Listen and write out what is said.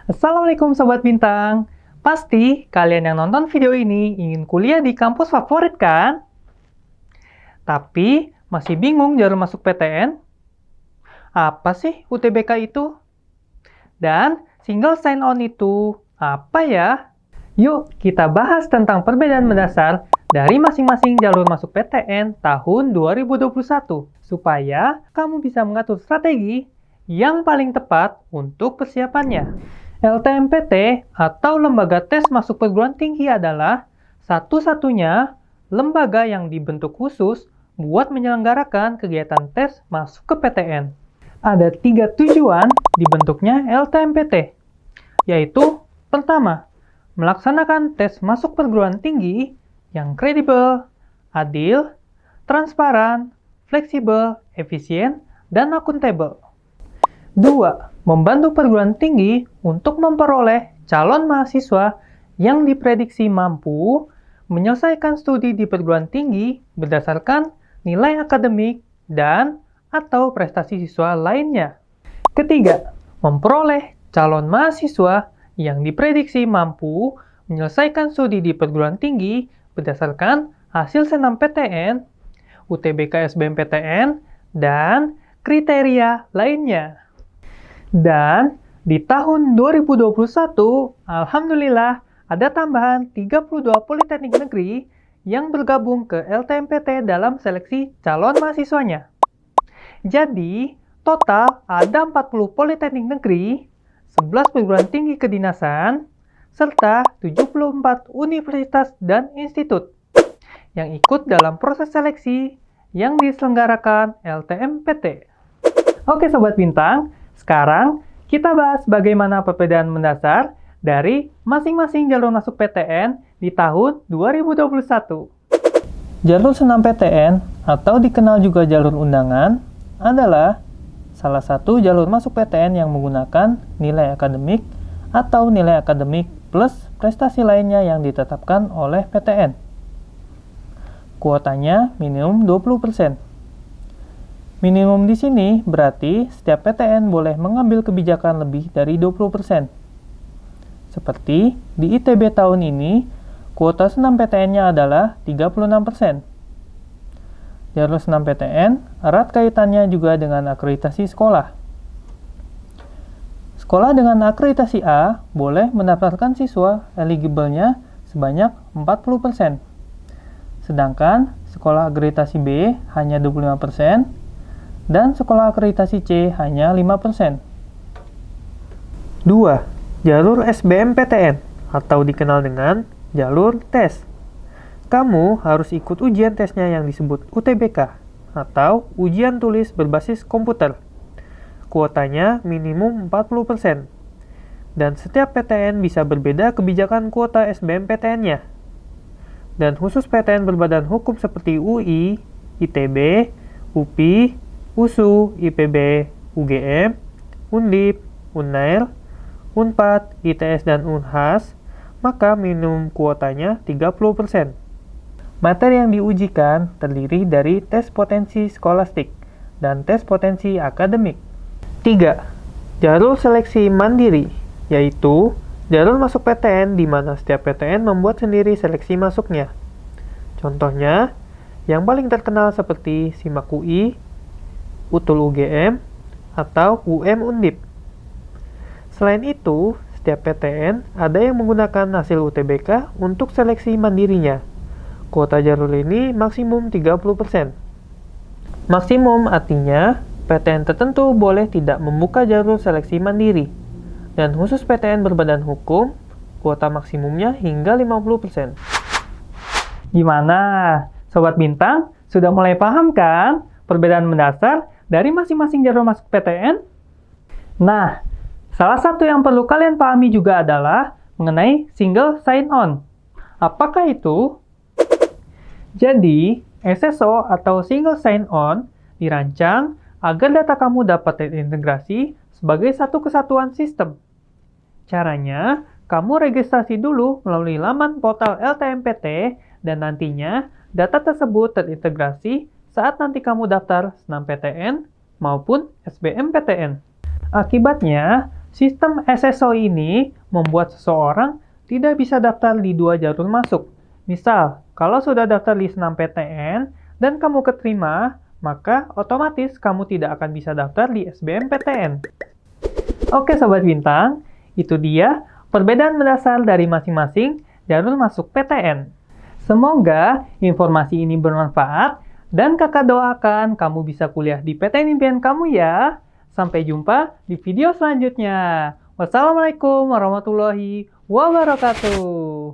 Assalamualaikum Sobat Bintang. Pasti kalian yang nonton video ini ingin kuliah di kampus favorit kan? Tapi masih bingung jalur masuk PTN? Apa sih UTBK itu? Dan single sign-on itu apa ya? Yuk kita bahas tentang perbedaan mendasar dari masing-masing jalur masuk PTN tahun 2021 supaya kamu bisa mengatur strategi yang paling tepat untuk persiapannya. LTMPT atau Lembaga Tes Masuk Perguruan Tinggi adalah satu-satunya lembaga yang dibentuk khusus buat menyelenggarakan kegiatan tes masuk ke PTN. Ada 3 tujuan dibentuknya LTMPT, yaitu pertama, melaksanakan tes masuk perguruan tinggi yang kredibel, adil, transparan, fleksibel, efisien, dan akuntabel. 2. Membantu perguruan tinggi untuk memperoleh calon mahasiswa yang diprediksi mampu menyelesaikan studi di perguruan tinggi berdasarkan nilai akademik dan atau prestasi siswa lainnya. Ketiga, memperoleh calon mahasiswa yang diprediksi mampu menyelesaikan studi di perguruan tinggi berdasarkan hasil senam PTN, UTBK SBMPTN, dan kriteria lainnya. Dan di tahun 2021, alhamdulillah ada tambahan 32 politeknik negeri yang bergabung ke LTMPT dalam seleksi calon mahasiswanya. Jadi, total ada 40 politeknik negeri, 11 perguruan tinggi kedinasan, serta 74 universitas dan institut yang ikut dalam proses seleksi yang diselenggarakan LTMPT. Oke Sobat Bintang, sekarang kita bahas bagaimana perbedaan mendasar dari masing-masing jalur masuk PTN di tahun 2021. Jalur senam PTN atau dikenal juga jalur undangan adalah salah satu jalur masuk PTN yang menggunakan nilai akademik atau nilai akademik plus prestasi lainnya yang ditetapkan oleh PTN. Kuotanya minimum 20%. Minimum di sini berarti setiap PTN boleh mengambil kebijakan lebih dari 20%. Seperti di ITB tahun ini, kuota senam PTN-nya adalah 36%. Jalur senam PTN erat kaitannya juga dengan akreditasi sekolah. Sekolah dengan akreditasi A boleh mendaftarkan siswa eligible-nya sebanyak 40%. Sedangkan sekolah akreditasi B hanya 25%, dan sekolah akreditasi C hanya 5%. 2. Jalur SBMPTN atau dikenal dengan jalur tes. Kamu harus ikut ujian tesnya yang disebut UTBK atau ujian tulis berbasis komputer. Kuotanya minimum 40%. Dan setiap PTN bisa berbeda kebijakan kuota SBMPTN-nya. Dan khusus PTN berbadan hukum seperti UI, ITB, UPI, USU, IPB, UGM, Undip, Unair, Unpad, ITS, dan Unhas, maka minimum kuotanya 30%. Materi yang diujikan terdiri dari tes potensi skolastik dan tes potensi akademik. 3. Jalur seleksi mandiri, yaitu jalur masuk PTN di mana setiap PTN membuat sendiri seleksi masuknya. Contohnya, yang paling terkenal seperti SIMAK UI, UTUL UGM, atau UM Undip. Selain itu, setiap PTN ada yang menggunakan hasil UTBK untuk seleksi mandirinya. Kuota jalur ini maksimum 30%. Maksimum artinya, PTN tertentu boleh tidak membuka jalur seleksi mandiri. Dan khusus PTN berbadan hukum, kuota maksimumnya hingga 50%. Gimana? Sobat Bintang, sudah mulai paham kan perbedaan mendasar dari masing-masing jalur masuk PTN? Nah, salah satu yang perlu kalian pahami juga adalah mengenai single sign-on. Apakah itu? Jadi, SSO atau single sign-on dirancang agar data kamu dapat terintegrasi sebagai satu kesatuan sistem. Caranya, kamu registrasi dulu melalui laman portal LTMPT dan nantinya data tersebut terintegrasi saat nanti kamu daftar SNMPTN maupun SBMPTN. Akibatnya, Sistem SSO ini membuat seseorang tidak bisa daftar di 2 jalur masuk. Misal, kalau sudah daftar di senam PTN dan kamu keterima, maka otomatis kamu tidak akan bisa daftar di SBMPTN. Oke Sobat Bintang, itu dia perbedaan mendasar dari masing-masing jalur masuk PTN. Semoga informasi ini bermanfaat dan kakak doakan kamu bisa kuliah di PTN impian kamu ya. Sampai jumpa di video selanjutnya. Wassalamualaikum warahmatullahi wabarakatuh.